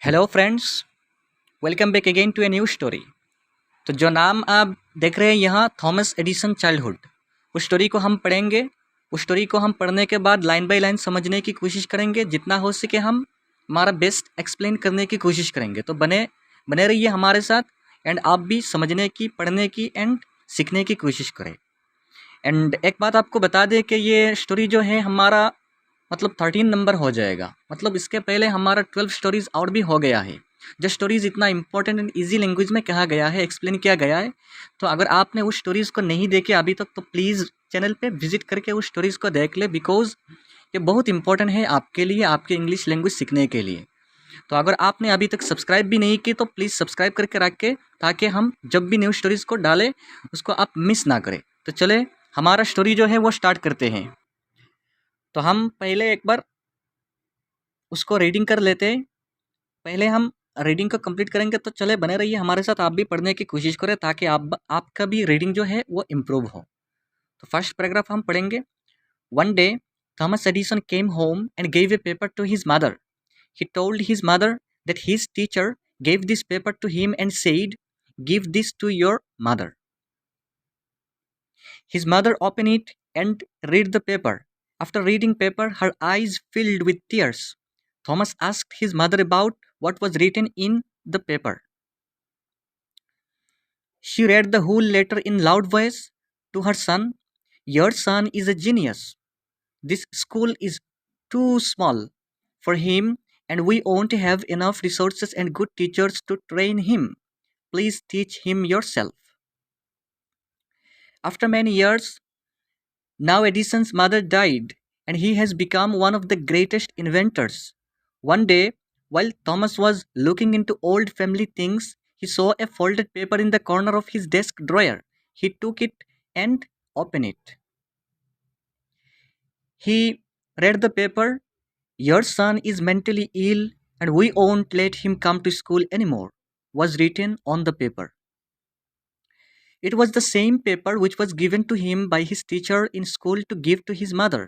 Hello friends, welcome back again to a new story. तो जो नाम आप देख रहे हैं यहाँ, थॉमस एडिसन चाइल्डहुड, उस स्टोरी को हम पढ़ेंगे। उस स्टोरी को हम पढ़ने के बाद लाइन बाय लाइन समझने की कोशिश करेंगे। जितना हो सके हम हमारा बेस्ट एक्सप्लेन करने की कोशिश करेंगे। तो बने बने रहिए हमारे साथ एंड आप भी समझने की, पढ़ने की एंड सीखने की कोशिश करें। एंड एक बात आपको बता दें कि ये स्टोरी जो है हमारा 13 नंबर हो जाएगा। इसके पहले हमारा 12 स्टोरीज और भी हो गया है। जो स्टोरीज इतना इंपॉर्टेंट एंड ईजी लैंग्वेज में कहा गया है, एक्सप्लेन किया गया है। तो अगर आपने उस स्टोरीज को नहीं देखे अभी तक, तो प्लीज़ चैनल पे विजिट करके उस स्टोरीज को देख ले, बिकॉज ये बहुत इंपॉर्टेंट है आपके लिए, आपके इंग्लिश लैंग्वेज सीखने के लिए। तो अगर आपने अभी तक सब्सक्राइब भी नहीं की तो प्लीज़ सब्सक्राइब करके रखें, ताकि हम जब भी न्यू स्टोरीज को डालें उसको आप मिस ना करें। तो चले हमारा स्टोरी जो है वो स्टार्ट करते हैं। तो हम पहले एक बार उसको रीडिंग कर लेते हैं। पहले हम रीडिंग को कंप्लीट करेंगे। तो चले बने रहिए हमारे साथ, आप भी पढ़ने की कोशिश करें ताकि आपका भी रीडिंग जो है वो इम्प्रूव हो। तो फर्स्ट पैराग्राफ हम पढ़ेंगे। One day Thomas Edison came home and gave a paper two his mother. He told his mother that his teacher gave this paper to him and said, "Give this to your mother." His mother opened it and read the paper. After reading paper, her eyes filled with tears. Thomas asked his mother about what was written in the paper. She read the whole letter in loud voice to her son. "Your son is a genius. This school is too small for him, and we won't have enough resources and good teachers to train him. Please teach him yourself." After many years, now Edison's mother died, and he has become one of the greatest inventors. One day, while Thomas was looking into old family things, he saw a folded paper in the corner of his desk drawer. He took it and opened it. He read the paper. "Your son is mentally ill, and we won't let him come to school anymore," was written on the paper. It was the same paper which was given to him by his teacher in school to give to his mother.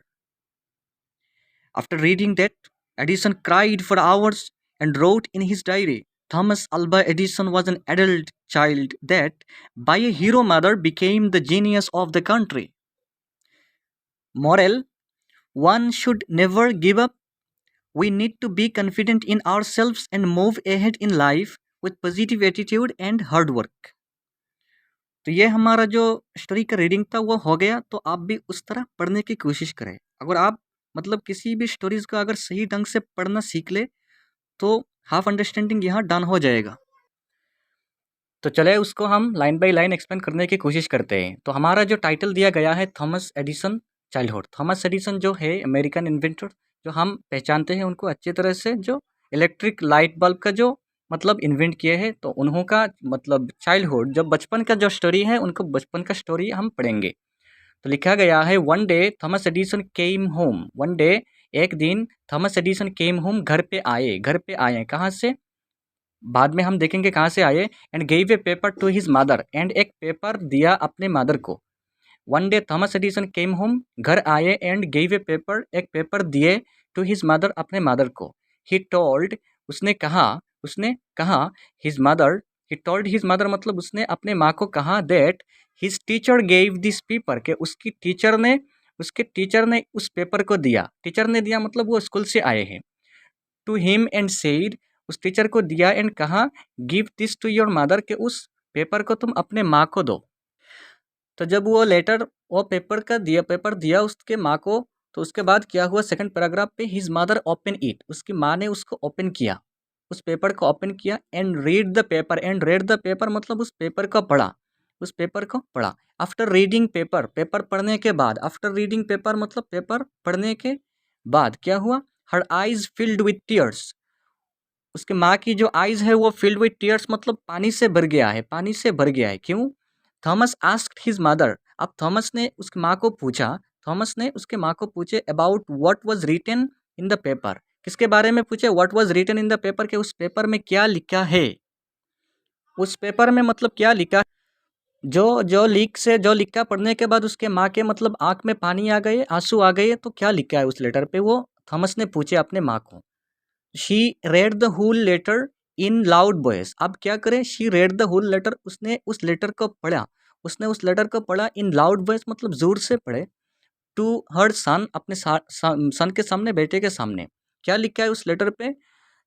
After reading that, Edison cried for hours and wrote in his diary, "Thomas Alva Edison was an adult child that, by a hero mother, became the genius of the country." Moral: one should never give up. We need to be confident in ourselves and move ahead in life with positive attitude and hard work. तो ये हमारा जो story का reading था वो हो गया। तो आप भी उस तरह पढ़ने की कोशिश करें। अगर आप किसी भी स्टोरीज का अगर सही ढंग से पढ़ना सीख ले तो हाफ अंडरस्टैंडिंग यहाँ डन हो जाएगा। तो चले उसको हम लाइन बाय लाइन एक्सप्लेन करने की कोशिश करते हैं। तो हमारा जो टाइटल दिया गया है, Thomas Edison childhood. Thomas Edison जो है अमेरिकन इन्वेंटर, जो हम पहचानते हैं उनको अच्छी तरह से, जो इलेक्ट्रिक लाइट बल्ब का जो इन्वेंट किए हैं। तो उन्हों का चाइल्डहुड, जो बचपन का जो स्टोरी है, उनको बचपन का स्टोरी हम पढ़ेंगे। तो लिखा गया है, one day Thomas Edison came home. One day, एक दिन, थॉमस एडिसन केम होम, घर पे आए। घर पे आए कहाँ से, बाद में हम देखेंगे कहाँ से आए। And gave a paper two his mother, and एक पेपर दिया अपने मदर को। One day Thomas Edison came home, घर आए, एंड गेव ए पेपर, एक पेपर दिए, टू हिज मदर, अपने मदर को। ही टोल्ड, उसने कहा, his mother, he told his mother उसने अपने माँ को कहा, that his teacher gave this paper, के उसके टीचर ने उस पेपर को दिया। टीचर ने दिया वो स्कूल से आए हैं। टू हिम एंड सेड, उस टीचर को दिया एंड कहा, give this to your mother, के उस पेपर को तुम अपने माँ को दो। तो जब वो पेपर दिया उसके माँ को, तो उसके बाद क्या हुआ, सेकंड पैराग्राफ पे, हिज मदर ओपन इट, उसकी माँ ने उसको ओपन किया, उस पेपर को ओपन किया। And read the paper, and read the paper उस पेपर को पढ़ा, उस पेपर को पढ़ा। आफ्टर रीडिंग पेपर, पेपर पढ़ने के बाद, आफ्टर रीडिंग पेपर पेपर पढ़ने के बाद क्या हुआ, her eyes filled with tears, उसके माँ की जो आइज है वो फिल्ड विथ टीयर्स पानी से भर गया है, पानी से भर गया है। क्यों? थॉमस आस्क्ड हिज मदर, अब थॉमस ने उसकी माँ को पूछे about what was written in the paper, किसके बारे में पूछे, what was written in the paper, के उस पेपर में क्या लिखा है। उस पेपर में क्या लिखा, जो लिखा पढ़ने के बाद उसके माँ के आँख में पानी आ गए, आंसू आ गए। तो क्या लिखा है उस लेटर पे, वो थॉमस ने पूछे अपने माँ को। She read the whole letter in loud voice. अब क्या करें, she read the whole letter, उसने उस लेटर को पढ़ा, उसने उस लेटर को पढ़ा इन लाउड वॉइस मतलब जोर से पढ़े, टू हर सन, अपने सन के सामने, बेटे के सामने। क्या लिखा है उस लेटर पे,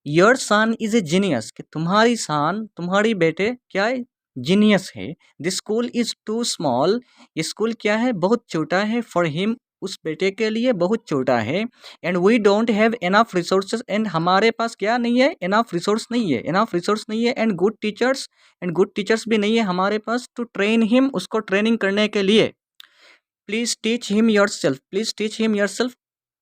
your son is a genius, कि तुम्हारी सन, तुम्हारी बेटे क्या है, जीनियस है। This school is too small, ये स्कूल क्या है, बहुत छोटा है, फॉर हिम, उस बेटे के लिए बहुत छोटा है। And we don't have enough resources, and हमारे पास क्या नहीं है, एनफ रिसोर्स नहीं है, एनफ रिसोर्स नहीं है। And good teachers, and good teachers भी नहीं है हमारे पास, टू ट्रेन हिम, उसको ट्रेनिंग करने के लिए। Please teach him your self, please teach him your self,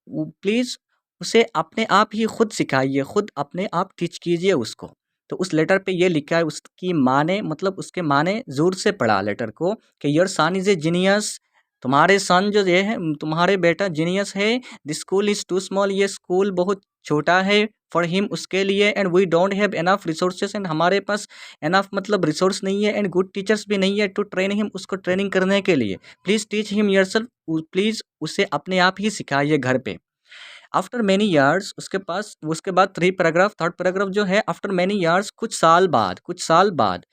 please उसे अपने आप ही खुद सिखाइए, खुद अपने आप टीच कीजिए उसको। तो उस लेटर पे ये लिखा है, उसकी माँ ने, मतलब उसके माँ ने ज़ोर से पढ़ा लेटर को कि your son is a genius, तुम्हारे सन जो ये है, तुम्हारे बेटा जीनियस है। This school is too small, ये स्कूल बहुत छोटा है, फॉर हिम, उसके लिए। And we don't have enough resources, and हमारे पास एनफ मतलब रिसोर्स नहीं है, एंड गुड टीचर्स भी नहीं है, टू ट्रेन हिम, उसको ट्रेनिंग करने के लिए। Please teach him yourself, please उसे अपने आप ही सिखाइए घर पे। आफ्टर मैनी ईयर्स, उसके बाद थ्री पैराग्राफ, थर्ड पैराग्राफ जो है, आफ्टर मैनी ईयर्स, कुछ साल बाद,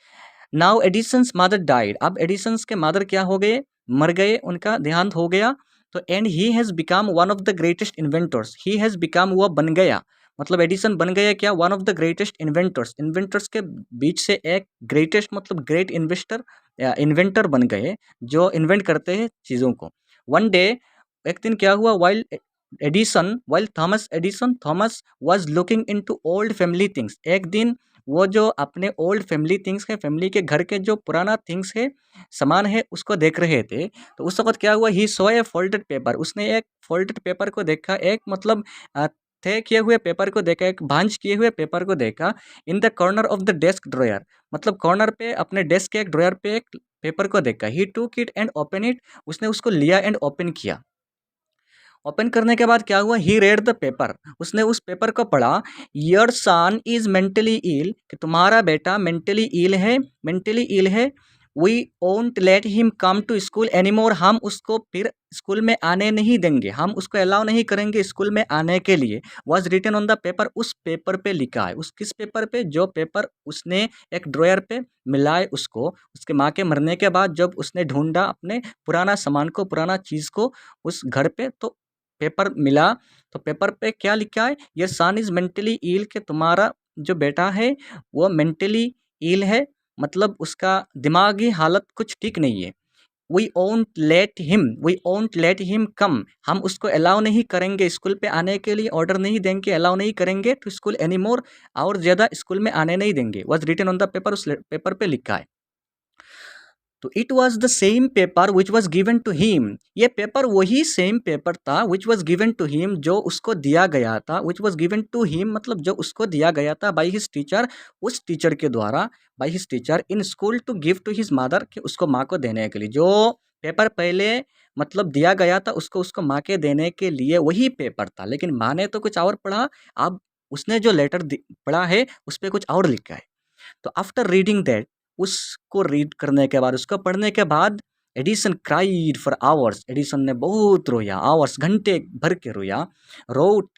नाउ एडिसन्स मदर डाइड, अब एडिसन्स के मदर क्या हो गए, मर गए, उनका देहांत हो गया। तो and he has become one of the greatest inventors, he has become, वो बन गया, मतलब एडिसन बन गया क्या, one of the greatest inventors, inventors के बीच से एक ग्रेटेस्ट मतलब ग्रेट इन्वेस्टर, इन्वेंटर बन गए, जो इन्वेंट करते हैं चीज़ों को। वन डे, एक दिन क्या हुआ, while Thomas Edison, Thomas was looking into old family things, एक दिन वो जो अपने ओल्ड फैमिली थिंग्स है, फैमिली के घर के जो पुराना थिंग्स है, सामान है, उसको देख रहे थे। तो उस वक्त क्या हुआ, he saw a folded paper, उसने एक फोल्डेड पेपर को देखा, एक मतलब थे किए हुए पेपर को देखा, एक भांज किए हुए पेपर को देखा, in the corner of the desk dryer, मतलब कॉर्नर पे, अपने डेस्क के एक ड्रॉयर पे एक पेपर को देखा। ही टूक इट एंड ओपन इट, उसने उसको लिया एंड ओपन किया। ओपन करने के बाद क्या हुआ, ही रेड द पेपर, उसने उस पेपर को पढ़ा। Your son is mentally ill, कि तुम्हारा बेटा मेंटली इल है, मेंटली इल है। We won't let him come to school anymore, हम उसको फिर स्कूल में आने नहीं देंगे, हम उसको अलाउ नहीं करेंगे स्कूल में आने के लिए। Was written on the paper, उस पेपर पे लिखा है, उस किस पेपर पे, जो पेपर उसने एक ड्रॉयर पे मिलाए उसको, उसके माँ के मरने के बाद जब उसने ढूंढा अपने पुराना सामान को, पुराना चीज़ को उस घर पे, तो पेपर मिला। तो पेपर पे क्या लिखा है, ये सन इज मेंटली इल, के तुम्हारा जो बेटा है वो मेंटली इल है, मतलब उसका दिमागी हालत कुछ ठीक नहीं है। वी ओंट लेट हिम कम, हम उसको अलाउ नहीं करेंगे स्कूल पे आने के लिए, ऑर्डर नहीं देंगे, अलाउ नहीं करेंगे टू स्कूल एनी मोर, और ज़्यादा स्कूल में आने नहीं देंगे। Was written on the paper, उस पेपर पे लिखा है। तो it was the same paper which was given to him, ये पेपर वही सेम पेपर था which was given to him, जो उसको दिया गया था, which was given to him मतलब जो उसको दिया गया था, बाई हिज टीचर, उस टीचर के द्वारा, by his teacher in school to give to his mother, कि उसको माँ को देने के लिए। जो पेपर पहले मतलब दिया गया था उसको, उसको माँ के देने के लिए वही पेपर था, लेकिन माँ ने तो कुछ और पढ़ा, अब उसने जो लेटर पढ़ा है उस पर कुछ और लिखा है। तो आफ्टर रीडिंग दैट, उसको रीड करने के बाद, उसको पढ़ने के बाद, Edison cried for hours, Edison ने बहुत रोया, आवर्स घंटे भर के रोया। Wrote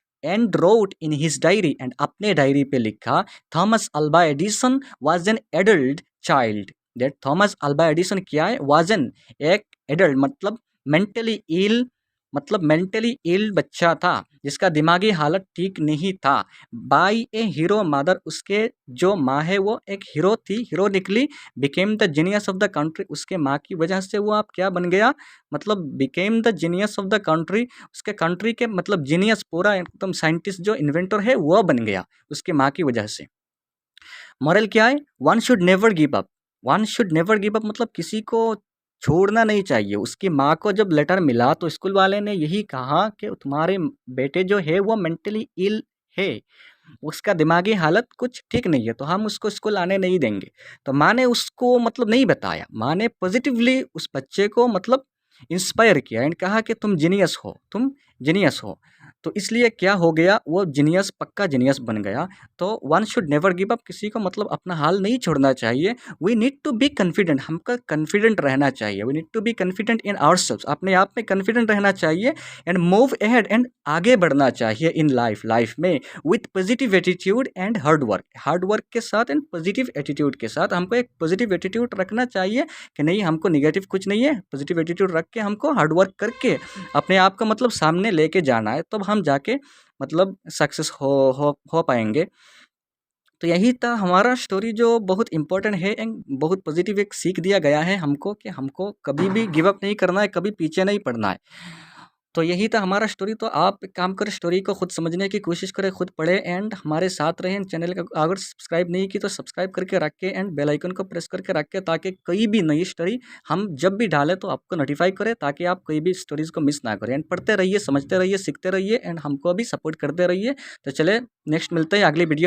wrote in his diary, and अपने डायरी पे लिखा, Thomas Alva Edison was an adult child, that Thomas Alva Edison क्या है, वाज एन, एक एडल्ट मतलब मेंटली इल, मतलब मेंटली इल बच्चा था, जिसका दिमागी हालत ठीक नहीं था। बाई ए हीरो मदर, उसके जो माँ है वो एक हीरो थी, हीरो निकली। Became the genius of the country, उसके माँ की वजह से वो आप क्या बन गया, मतलब became the genius of the country, उसके कंट्री के मतलब जीनियस, पूरा एकदम साइंटिस्ट जो इन्वेंटर है वो बन गया उसके माँ की वजह से। मॉरल क्या है, one should never give up, one should never give up मतलब किसी को छोड़ना नहीं चाहिए। उसकी माँ को जब लेटर मिला तो स्कूल वाले ने यही कहा कि तुम्हारे बेटे जो है वो मेंटली इल है, उसका दिमागी हालत कुछ ठीक नहीं है, तो हम उसको स्कूल आने नहीं देंगे। तो माँ ने उसको मतलब नहीं बताया, माँ ने पॉजिटिवली उस बच्चे को मतलब इंस्पायर किया एंड कहा कि तुम जीनियस हो, तुम जीनियस हो। तो इसलिए क्या हो गया, वो जीनियस पक्का जीनियस बन गया। तो one should never give up, किसी को मतलब अपना हाल नहीं छोड़ना चाहिए। We need to be confident, हमको कॉन्फिडेंट रहना चाहिए। We need to be confident in ourselves, अपने आप में कॉन्फिडेंट रहना चाहिए। एंड मूव अहेड, एंड आगे बढ़ना चाहिए इन लाइफ में with positive attitude and hard work के साथ एंड पॉजिटिव एटीट्यूड के साथ। हमको एक पॉजिटिव एटीट्यूड रखना चाहिए कि नहीं, हमको निगेटिव कुछ नहीं है, पॉजिटिव एटीट्यूड रख के हमको हार्ड वर्क करके अपने आप को मतलब सामने लेके जाना है, तब हम जाके मतलब सक्सेस हो पाएंगे। तो यही था हमारा स्टोरी, जो बहुत इंपॉर्टेंट है एंड बहुत पॉजिटिव एक सीख दिया गया है हमको कि हमको कभी भी गिव अप नहीं करना है, कभी पीछे नहीं पड़ना है। तो यही था हमारा स्टोरी। तो आप एक काम करें, स्टोरी को खुद समझने की कोशिश करें, खुद पढ़ें एंड हमारे साथ रहें। चैनल का अगर सब्सक्राइब नहीं की तो सब्सक्राइब करके रखें एंड बेल आइकन को प्रेस करके रखें, ताकि कोई भी नई स्टोरी हम जब भी डालें तो आपको नोटिफाई करें, ताकि आप कोई भी स्टोरीज को मिस ना करें। एंड पढ़ते रहिए, समझते रहिए, सीखते रहिए एंड हमको भी सपोर्ट करते रहिए। तो चले नेक्स्ट मिलते हैं अगली वीडियो।